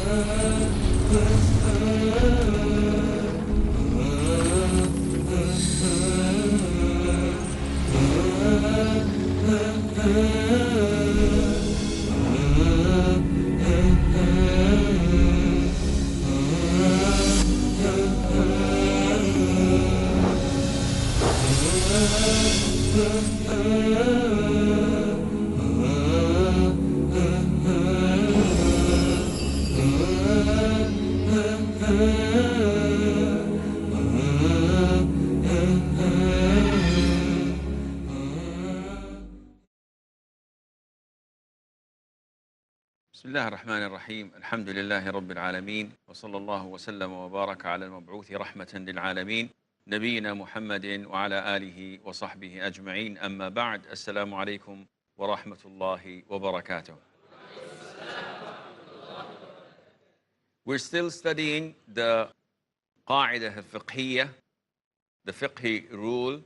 بسم الله الرحمن الرحيم. الحمد لله رب العالمين، وصلى الله وسلم وبارك على المبعوث رحمة للعالمين نبينا محمد وعلى آله وصحبه أجمعين. أما بعد، السلام عليكم ورحمة الله وبركاته. We're still studying the Qawa'id Al-Fiqhiyyah, the fiqhi rule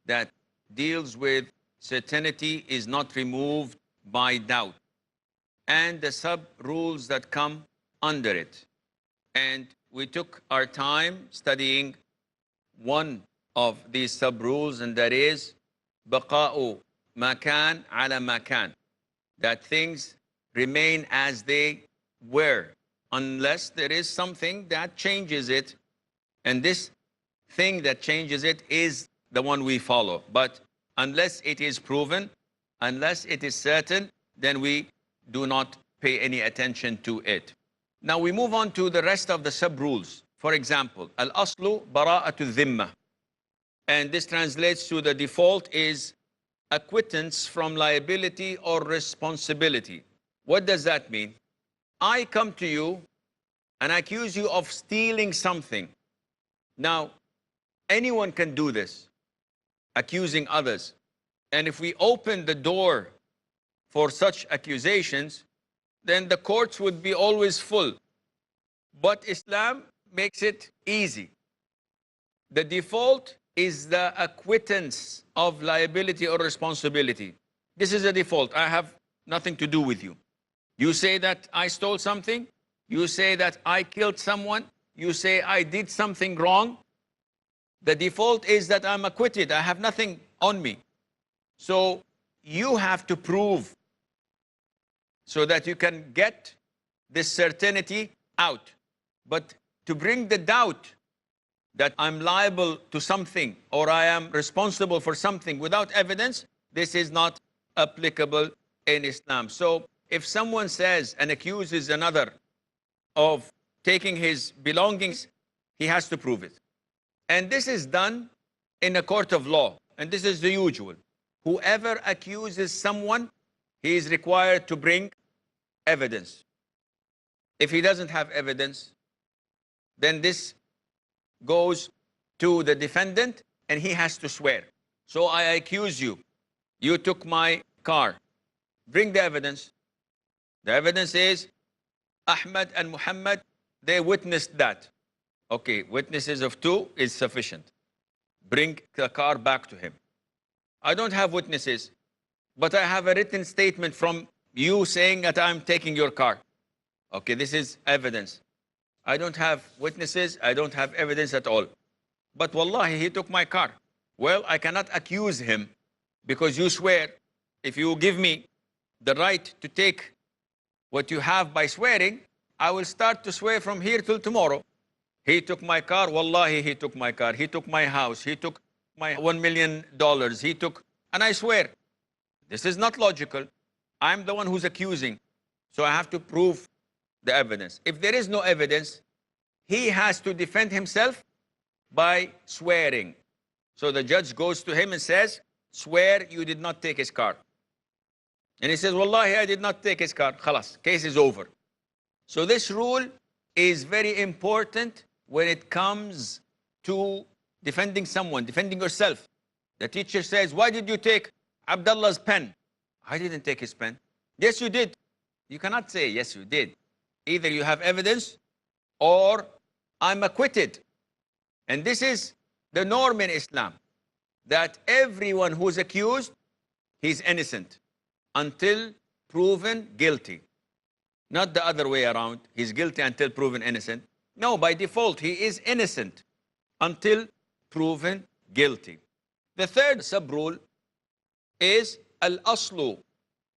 that deals with certainty is not removed by doubt, and the sub-rules that come under it. And we took our time studying one of these sub-rules, and that is baqa'u ma kan ala ma kan, that things remain as they were unless there is something that changes it, and this thing that changes it is the one we follow. But unless it is proven, unless it is certain, then we do not pay any attention to it. Now we move on to the rest of the sub-rules. For example, al-aslu bara'atu dhimma, and this translates to the default is acquittance from liability or responsibility. What does that mean? I come to you and accuse you of stealing something. Now, anyone can do this, accusing others. And if we open the door for such accusations, then the courts would be always full. But Islam makes it easy. The default is the acquittance of liability or responsibility. This is a default. I have nothing to do with you. You say that I stole something. You say that I killed someone. You say I did something wrong. The default is that I'm acquitted. I have nothing on me. So you have to prove so that you can get this certainty out. But to bring the doubt that I'm liable to something or I am responsible for something without evidence, this is not applicable in Islam. So if someone says and accuses another of taking his belongings, he has to prove it. And this is done in a court of law. And this is the usual. Whoever accuses someone, he is required to bring evidence. If he doesn't have evidence, then this goes to the defendant and he has to swear. So I accuse you. You took my car. Bring the evidence. The evidence is Ahmad and Muhammad, they witnessed that. Okay, witnesses of two is sufficient. Bring the car back to him. I don't have witnesses, but I have a written statement from you saying that I'm taking your car. Okay, this is evidence. I don't have witnesses, I don't have evidence at all. But wallahi, he took my car. Well, I cannot accuse him because you swear. If you give me the right to take what you have by swearing, I will start to swear from here till tomorrow. He took my car, wallahi, he took my car. He took my house, he took my $1 million, he took, and I swear. This is not logical. I'm the one who's accusing. So I have to prove the evidence. If there is no evidence, he has to defend himself by swearing. So the judge goes to him and says, swear you did not take his car. And he says, wallahi, I did not take his car. Khalas, case is over. So this rule is very important when it comes to defending someone, defending yourself. The teacher says, why did you take Abdullah's pen? I didn't take his pen. Yes, you did. You cannot say, yes, you did. Either you have evidence or I'm acquitted. And this is the norm in Islam, that everyone who is accused, he's innocent until proven guilty. Not the other way around. He's guilty until proven innocent. No, by default, he is innocent until proven guilty. The third sub-rule is al-aslu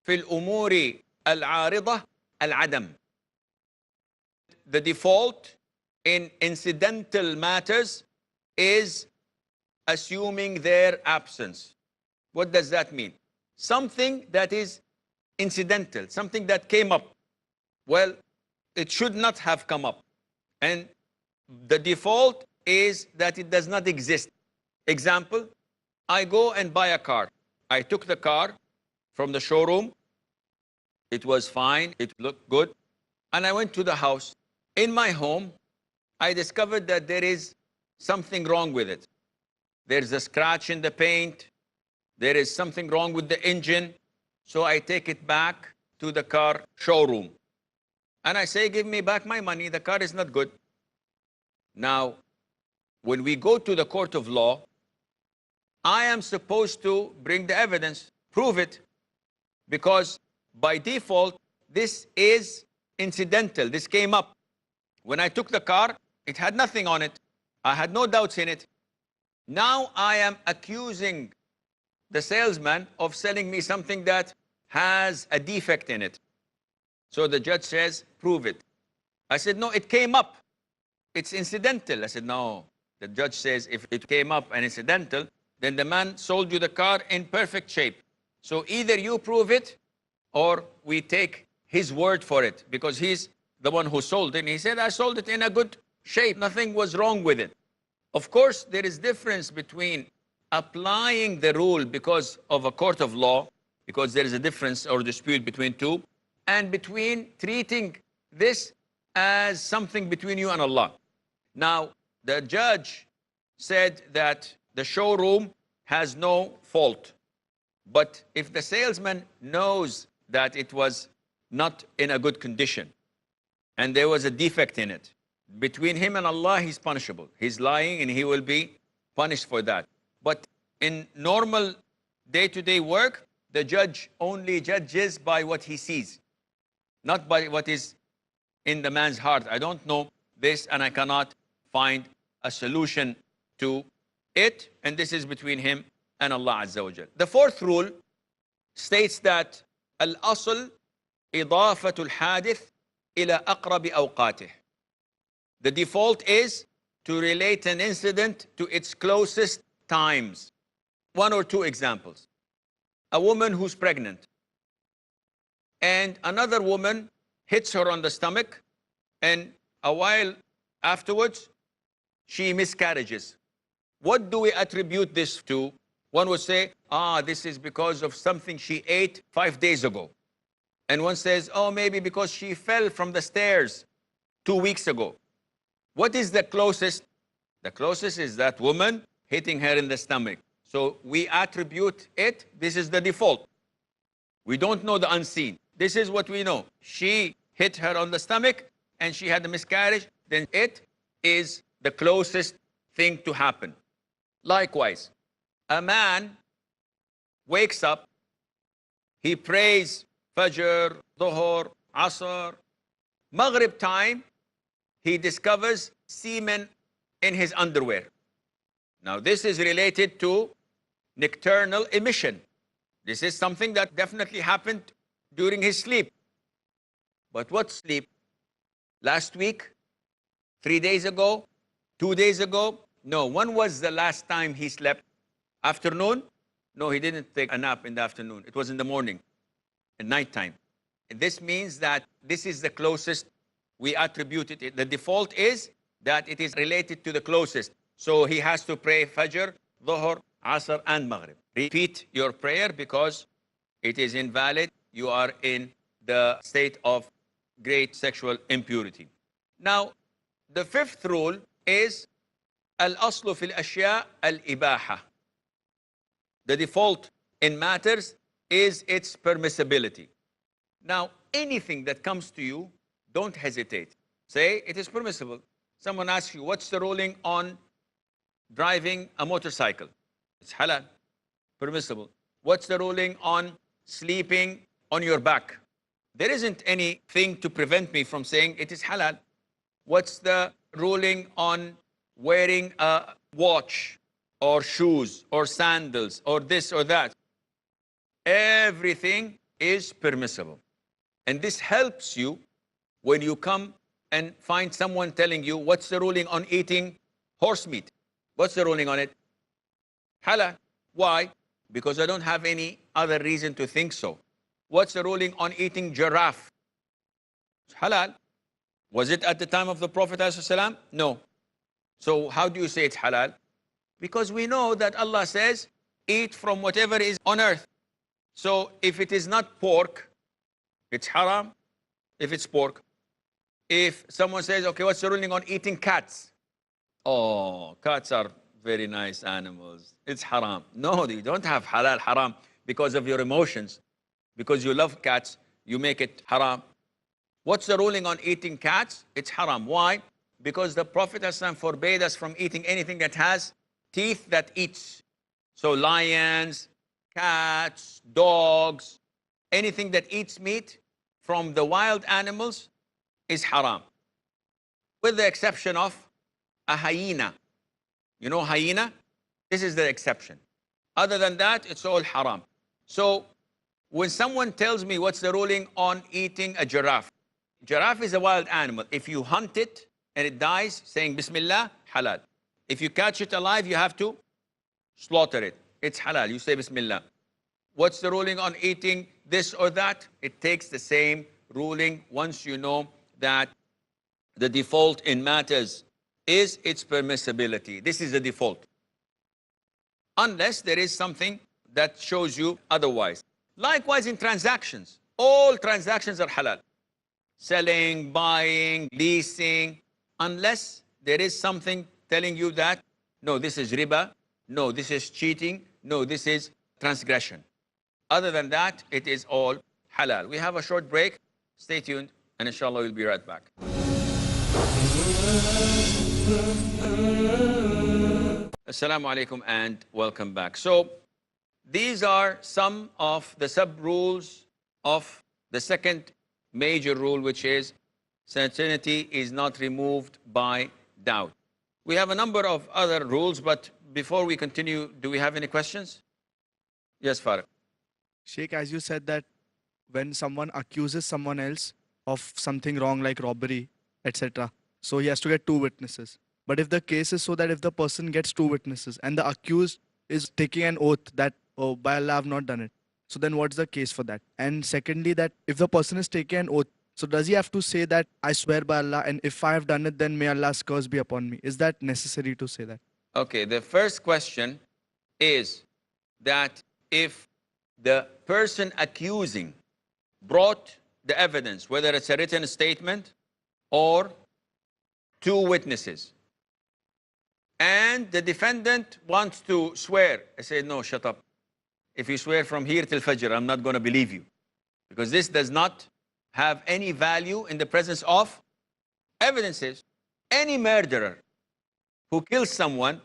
fil umuri al-aridah al-adam. The default in incidental matters is assuming their absence. What does that mean? Something that is incidental, something that came up. Well, it should not have come up. And the default is that it does not exist. Example, I go and buy a car. I took the car from the showroom. It was fine. It looked good. And I went to the house. In my home, I discovered that there is something wrong with it. There's a scratch in the paint. There is something wrong with the engine. So I take it back to the car showroom. And I say, give me back my money. The car is not good. Now, when we go to the court of law, I am supposed to bring the evidence, prove it, because by default, this is incidental. This came up. When I took the car, it had nothing on it. I had no doubts in it. Now I am accusing the salesman of selling me something that has a defect in it. So the judge says, prove it. I said, no, it came up. It's incidental. I said, no. The judge says, if it came up and incidental, then the man sold you the car in perfect shape. So either you prove it or we take his word for it, because he's the one who sold it. And he said, I sold it in a good shape. Nothing was wrong with it. Of course, there is difference between applying the rule because of a court of law, because there is a difference or dispute between two, and between treating this as something between you and Allah. Now, the judge said that the showroom has no fault. But if the salesman knows that it was not in a good condition and there was a defect in it, between him and Allah, he's punishable. He's lying and he will be punished for that. But in normal day-to-day work, the judge only judges by what he sees, not by what is in the man's heart. I don't know this and I cannot find a solution to it, and this is between him and Allah Azza wa Jal. The fourth rule states that al-asl idafatul hadith ila aqrabi awqatih. The default is to relate an incident to its closest times. One or two examples. A woman who's pregnant and another woman hits her on the stomach, and a while afterwards she miscarriages. What do we attribute this to? One would say, this is because of something she ate 5 days ago. And one says, maybe because she fell from the stairs 2 weeks ago. What is the closest? The closest is that woman hitting her in the stomach. So we attribute it. This is the default. We don't know the unseen. This is what we know. She hit her on the stomach and she had a miscarriage. Then it is the closest thing to happen. Likewise, a man wakes up, he prays Fajr, Dhuhr, Asr, Maghrib time, he discovers semen in his underwear. Now this is related to nocturnal emission. This is something that definitely happened during his sleep. But what sleep? Last week? 3 days ago? 2 days ago? No. When was the last time he slept? Afternoon? No, he didn't take a nap in the afternoon. It was in the morning, at nighttime. And this means that this is the closest we attributed it. The default is that it is related to the closest. So he has to pray Fajr, Dhuhr, Asr, and Maghrib. Repeat your prayer because it is invalid. You are in the state of great sexual impurity. Now, the fifth rule is al-aslu fil ashya al-ibaha. The default in matters is its permissibility. Now, anything that comes to you, don't hesitate. Say, it is permissible. Someone asks you, what's the ruling on driving a motorcycle? It's halal, permissible. What's the ruling on sleeping on your back? there isn't anything to prevent me from saying it is halal. What's the ruling on wearing a watch or shoes or sandals or this or that? Everything is permissible. And this helps you when you come and find someone telling you, what's the ruling on eating horse meat? What's the ruling on it? Halal. Why? Because I don't have any other reason to think so. What's the ruling on eating giraffe? It's halal. Was it at the time of the Prophet ﷺ? No. So how do you say it's halal? Because we know that Allah says, eat from whatever is on earth. So if it is not pork, it's haram if it's pork. If someone says, okay, what's the ruling on eating cats? Oh, cats are very nice animals. It's haram. No, you don't have halal haram because of your emotions. Because you love cats, you make it haram. What's the ruling on eating cats? It's haram. Why? Because the Prophet ﷺ forbade us from eating anything that has teeth that eats. So lions, cats, dogs, anything that eats meat from the wild animals is haram. With the exception of a hyena. You know hyena? This is the exception. Other than that, it's all haram. So when someone tells me what's the ruling on eating a giraffe, giraffe is a wild animal. If you hunt it and it dies, saying Bismillah, halal. If you catch it alive, you have to slaughter it. It's halal. You say Bismillah. What's the ruling on eating this or that? It takes the same ruling once you know that the default in matters is its permissibility. This is the default. Unless there is something that shows you otherwise. Likewise in transactions. All transactions are halal. Selling, buying, leasing. Unless there is something telling you that, no, this is riba. No, this is cheating. No, this is transgression. Other than that, it is all halal. We have a short break. Stay tuned, and inshallah, we'll be right back. Assalamu alaikum and welcome back. So, these are some of the sub-rules of the second major rule, which is certainty is not removed by doubt. We have a number of other rules, but before we continue, do we have any questions? Yes, Farooq. Sheikh, as you said that when someone accuses someone else of something wrong like robbery, etc., so he has to get 2 witnesses. But if the case is so that if the person gets 2 witnesses and the accused is taking an oath that, oh, by Allah, I have not done it, so then what's the case for that? And secondly, that if the person is taking an oath, so does he have to say that, I swear by Allah, and if I have done it, then may Allah's curse be upon me? Is that necessary to say that? Okay, the first question is that if the person accusing brought the evidence, whether it's a written statement or 2 witnesses, and the defendant wants to swear, I say, no, shut up. If you swear from here till Fajr, I'm not going to believe you. Because this does not have any value in the presence of evidences. Any murderer who kills someone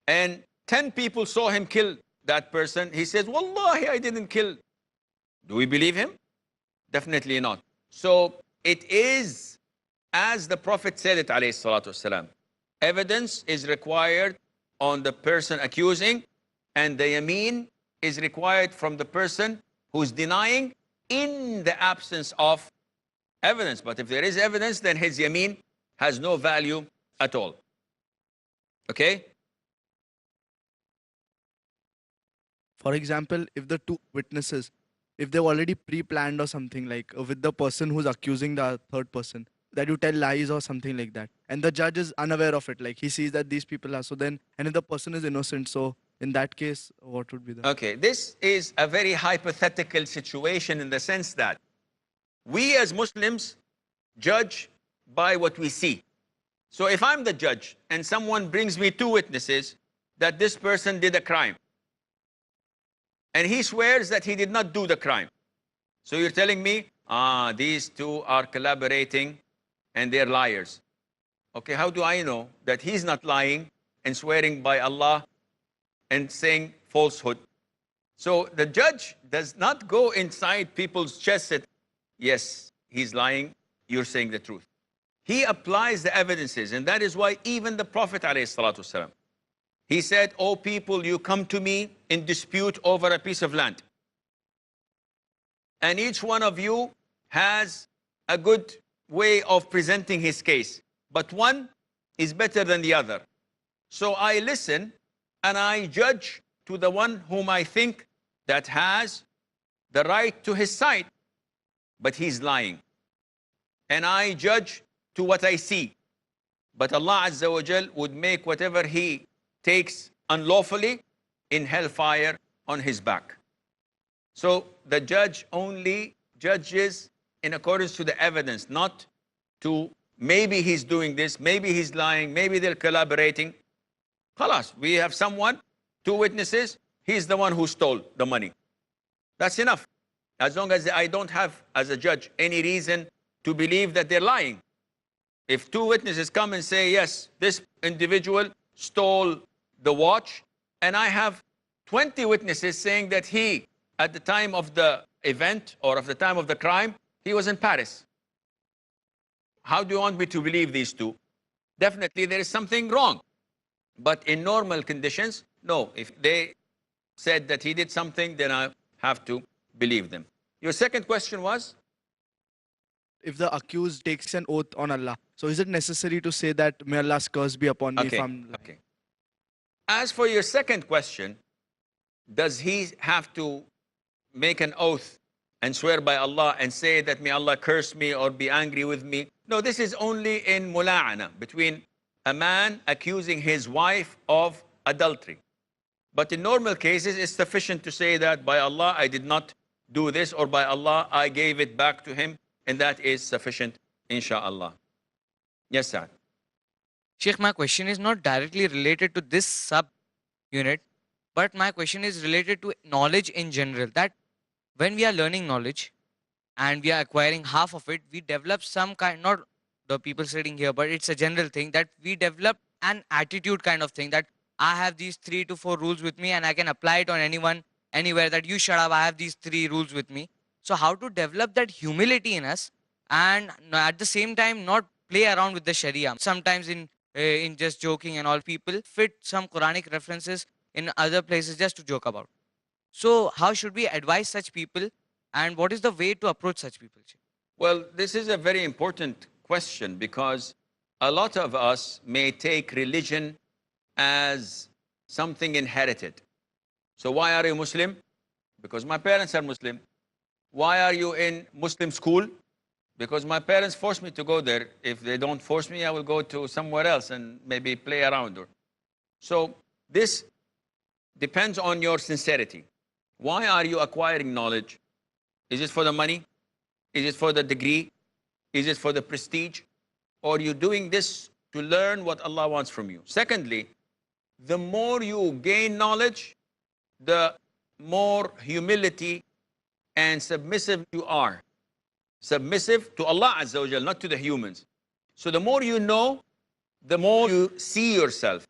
and 10 people saw him kill that person, he says, Wallahi, I didn't kill. Do we believe him? Definitely not. So it is, as the Prophet said it, alayhi salatu wasalam, evidence is required on the person accusing, and the yameen is required from the person who's denying in the absence of evidence. But if there is evidence, then his yameen has no value at all. Okay? For example, if the 2 witnesses, if they've already pre-planned or something, like with the person who's accusing the third person, that you tell lies or something like that, and the judge is unaware of it, like he sees that these people are, so then, and if the person is innocent, so in that case, what would be the... Okay, this is a very hypothetical situation in the sense that we as Muslims judge by what we see. So if I'm the judge and someone brings me 2 witnesses that this person did a crime, and he swears that he did not do the crime. So you're telling me, these 2 are collaborating and they're liars. Okay, how do I know that he's not lying and swearing by Allah and saying falsehood? So the judge does not go inside people's chests and, yes, he's lying, you're saying the truth. He applies the evidences, and that is why even the Prophet ﷺ, he said, "O people, you come to me in dispute over a piece of land. And each one of you has a good way of presenting his case, but one is better than the other. So I listen and I judge to the one whom I think that has the right to his side, but he's lying. And I judge to what I see. But Allah Azza wa Jal would make whatever he takes unlawfully in hellfire on his back." So the judge only judges in accordance to the evidence, not to maybe he's doing this, maybe he's lying, maybe they're collaborating. Khalas, we have someone, 2 witnesses, he's the one who stole the money. That's enough. As long as I don't have, as a judge, any reason to believe that they're lying. If 2 witnesses come and say, yes, this individual stole the watch, and I have 20 witnesses saying that he, at the time of the event or of the time of the crime, he was in Paris. How do you want me to believe these 2? Definitely there is something wrong. But in normal conditions, no. If they said that he did something, then I have to believe them. Your second question was? If the accused takes an oath on Allah, so is it necessary to say that may Allah's curse be upon me if I'm lying? Okay. As for your second question, does he have to make an oath and swear by Allah and say that may Allah curse me or be angry with me? No, this is only in mula'ana, between a man accusing his wife of adultery. But in normal cases, it's sufficient to say that by Allah, I did not do this, or by Allah, I gave it back to him, and that is sufficient, insha'Allah. Yes, sir. Sheikh, my question is not directly related to this sub-unit, but my question is related to knowledge in general. That when we are learning knowledge and we are acquiring half of it, we develop some kind, not the people sitting here, but it's a general thing that we develop an attitude kind of thing that I have these 3 to 4 rules with me and I can apply it on anyone, anywhere, that you shut up, I have these 3 rules with me. So how to develop that humility in us and at the same time not play around with the Sharia. Sometimes in just joking and all, people fit some Quranic references in other places just to joke about. So how should we advise such people, and what is the way to approach such people? Well, this is a very important question, because a lot of us may take religion as something inherited. So why are you Muslim? Because my parents are Muslim. Why are you in Muslim school? Because my parents forced me to go there. If they don't force me, I will go to somewhere else and maybe play around. So this depends on your sincerity. Why are you acquiring knowledge? Is it for the money? Is it for the degree? Is it for the prestige? Or are you doing this to learn what Allah wants from you? Secondly, the more you gain knowledge, the more humility and submissive you are. Submissive to Allah Azza wa Jal, not to the humans. So the more you know, the more you see yourself.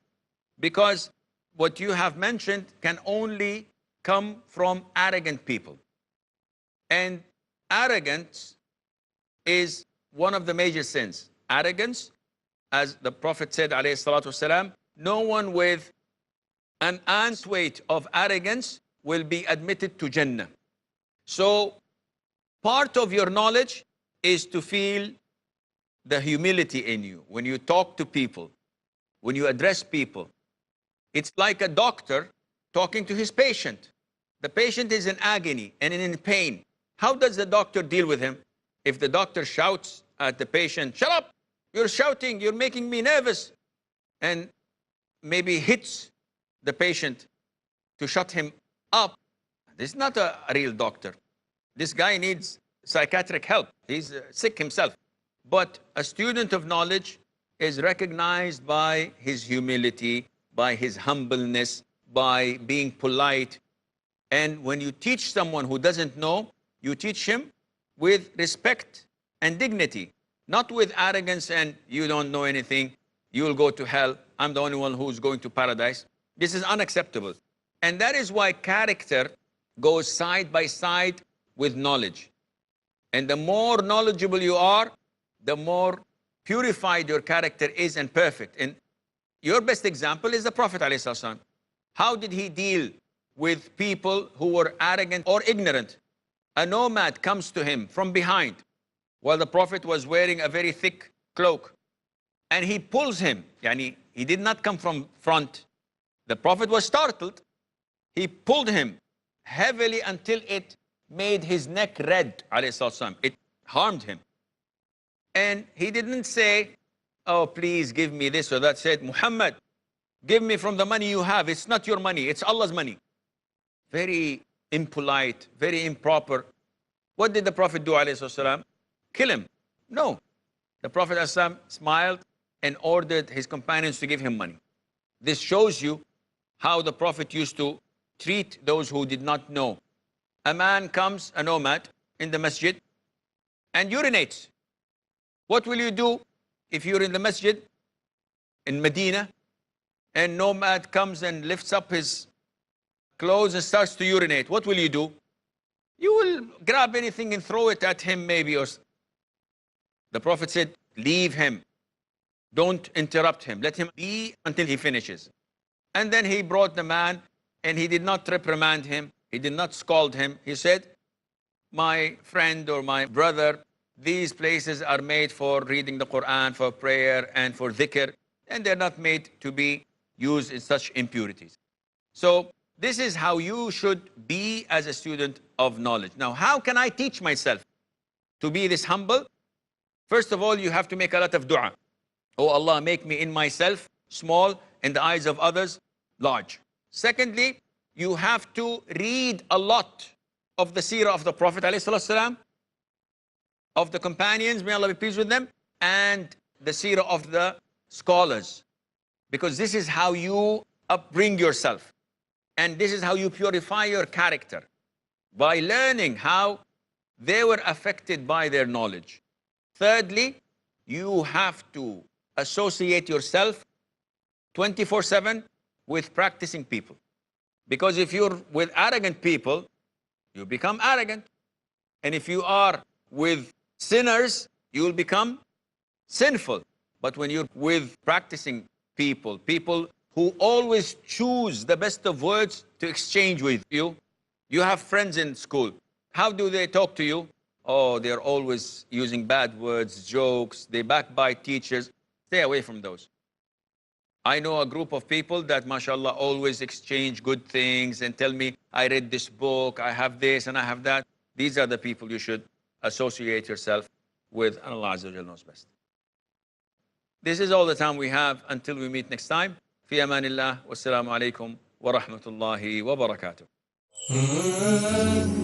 Because what you have mentioned can only come from arrogant people. And arrogance is one of the major sins. Arrogance, as the Prophet said, alayhi salatu wasalam, no one with an ant's weight of arrogance will be admitted to Jannah. So part of your knowledge is to feel the humility in you. When you talk to people, when you address people, it's like a doctor talking to his patient. The patient is in agony and in pain. How does the doctor deal with him? If the doctor shouts at the patient, "Shut up, you're shouting, you're making me nervous," and maybe hits the patient to shut him up, this is not a real doctor. This guy needs psychiatric help. He's sick himself. But a student of knowledge is recognized by his humility, by his humbleness, by being polite. And when you teach someone who doesn't know, you teach him with respect and dignity, not with arrogance and you don't know anything, you'll go to hell, I'm the only one who's going to paradise. This is unacceptable. And that is why character goes side by side with knowledge. And the more knowledgeable you are, the more purified your character is and perfect. And your best example is the Prophet ﷺ. How did he deal with people who were arrogant or ignorant? A nomad comes to him from behind while the Prophet was wearing a very thick cloak. And he pulls him. Yani, he did not come from front. The Prophet was startled. He pulled him heavily until it made his neck red, ﷺ. It harmed him. And he didn't say, oh, please give me this or that. Said, Muhammad, give me from the money you have. It's not your money. It's Allah's money. Very impolite, very improper. What did the Prophet do, ﷺ? Kill him? No. The Prophet ﷺ smiled and ordered his companions to give him money. This shows you how the Prophet used to treat those who did not know. A man comes, a nomad, in the masjid and urinates. What will you do if you're in the masjid in Medina and nomad comes and lifts up his clothes and starts to urinate? What will you do? You will grab anything and throw it at him maybe. Or the Prophet said, leave him. Don't interrupt him. Let him be until he finishes. And then he brought the man and he did not reprimand him. He did not scold him. He said, my friend or my brother, these places are made for reading the Quran, for prayer and for dhikr, and they're not made to be used in such impurities. So this is how you should be as a student of knowledge. Now, how can I teach myself to be this humble? First of all, you have to make a lot of dua. Oh Allah, make me in myself small, in the eyes of others large. Secondly, you have to read a lot of the seerah of the Prophet ﷺ, of the companions, may Allah be pleased with them, and the seerah of the scholars. Because this is how you upbring yourself. And this is how you purify your character, by learning how they were affected by their knowledge. Thirdly, you have to associate yourself 24/7 with practicing people. Because if you're with arrogant people, you become arrogant. And if you are with sinners, you will become sinful. But when you're with practicing people, people who always choose the best of words to exchange with you, you have friends in school. How do they talk to you? Oh, they're always using bad words, jokes, they backbite teachers. Stay away from those. I know a group of people that, mashallah, always exchange good things and tell me, I read this book, I have this and I have that. These are the people you should associate yourself with, and Allah Azza wa Jalla knows best. This is all the time we have until we meet next time. في أمان الله والسلام عليكم ورحمة الله وبركاته. Ah